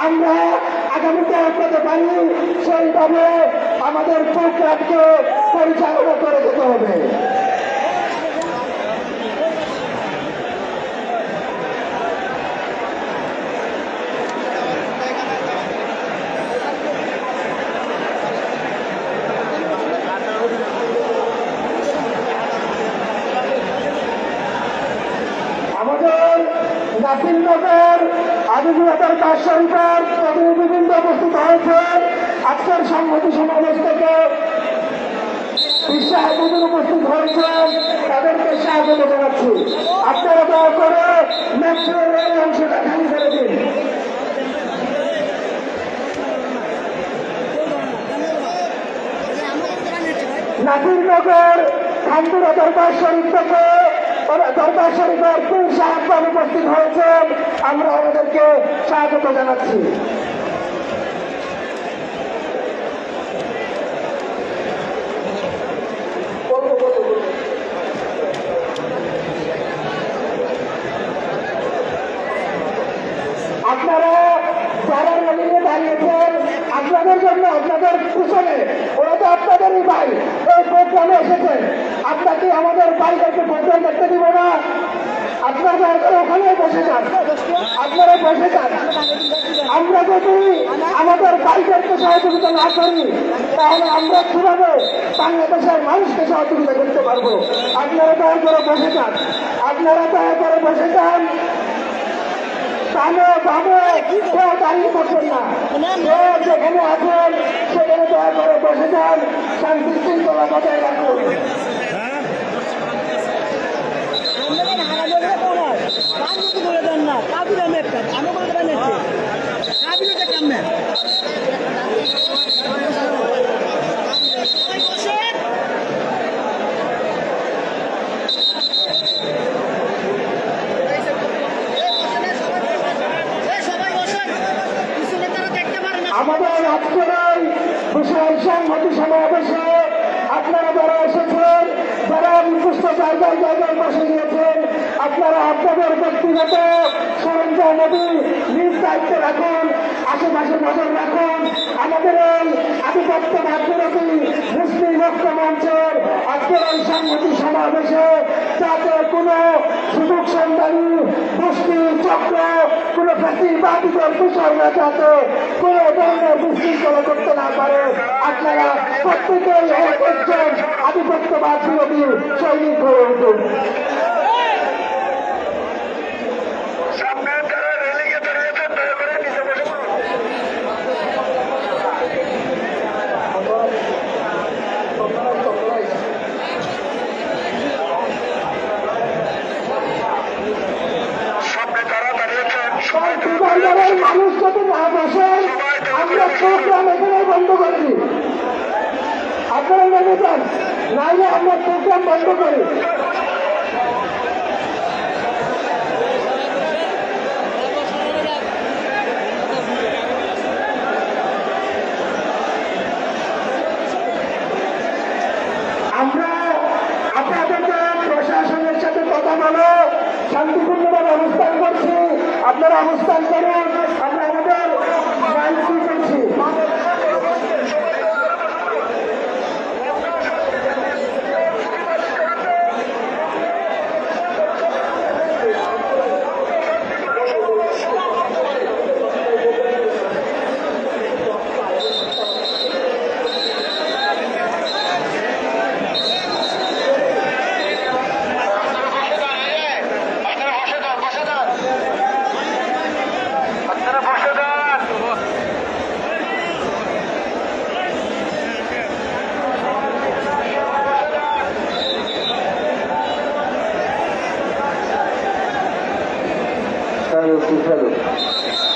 আমরা আগামীতে করতে পারি সেইভাবে আমাদের প্রোগ্রামকে পরিচালনা করে যেতে হবে। আমাদের নাসিরনগর আদিবাসীর কাজ শরীফের প্রতিনিধিবৃন্দ উপস্থিত হয়েছেন। আজকের সংহতি সমাবেশ থেকে বিশ্বাসীদের উপস্থিত হয়েছেন, তাদেরকে স্বাগত জানাচ্ছি। আপনারা দয়া করে মেট্রোর এই অংশটা খালি করে দিন। নাসিরনগর খানপুরা দরবার শরীফ থেকে দরবার শরীফের পীর সাহেব উপস্থিত হয়েছেন, আমরা আমাদেরকে স্বাগত জানাচ্ছি। আপনারা যারা রেলিংয়ে দাঁড়িয়েছেন, আপনাদের জন্য, আপনাদের পিছনে ওরা তো আপনাদেরই ভাই, এই প্রোগ্রামে এসেছেন। আপনাকে আমাদের বাইরেকে প্রোগ্রাম দেখতে দিব না? আপনারা ওখানে বসে যান, আপনারা বসে যান। আমরা যদি আমাদের বাইরেকে সহযোগিতা না করি তাহলে আমরা কিভাবে বাংলাদেশের মানুষকে সহযোগিতা করতে পারবো? আপনারা দয়া করে বসে যান, আপনারা দয়া করে বসে যান। কেউ দাঁড়িয়ে করছেন না, যেখানে আছেন সেখানে দয়া করে বসে যান, শান্তি শৃঙ্খলা বজায় রাখুন। আমাদের আজকের এই বিশাল সংহতি সমাবেশে আপনারা যারা এসেছেন, যারা নির্দিষ্ট জায়গায় জায়গায় বসে গিয়েছেন, আপনারা আপনাদের ব্যক্তিগত সরঞ্জাম নিজ দায়িত্বে রাখুন, আশেপাশে নজর রাখুন। আমাদের এই আধিপত্যবাদ বিরোধী মুসলিম ঐক্য মঞ্চের আজকের এই সংহতি সমাবেশে যাতে কোনো সুযোগ সন্ধানী গোষ্ঠী চক্র, কোনো ফ্যাসিবাদীদের বিষয়রা যাতে কোনো ধরনের বিশৃঙ্খলা করতে না পারে, আপনারা প্রত্যেকেই একজন আধিপত্যবাদ বিরোধী সৈনিক হয়ে উঠুন। মানুষ যদি না বসেন আমরা প্রোগ্রাম এখানে বন্ধ করে দিই। আপনারা মেনে যান, নাইলে আমরা প্রোগ্রাম বন্ধ করি। আমরা আপনাদেরকে প্রশাসনের সাথে কথা বলে শান্তিপূর্ণভাবে অবস্থান করছি, আপনারা অবস্থান করুন। আমরা আমাদের দায়িত্ব করছি। Hello.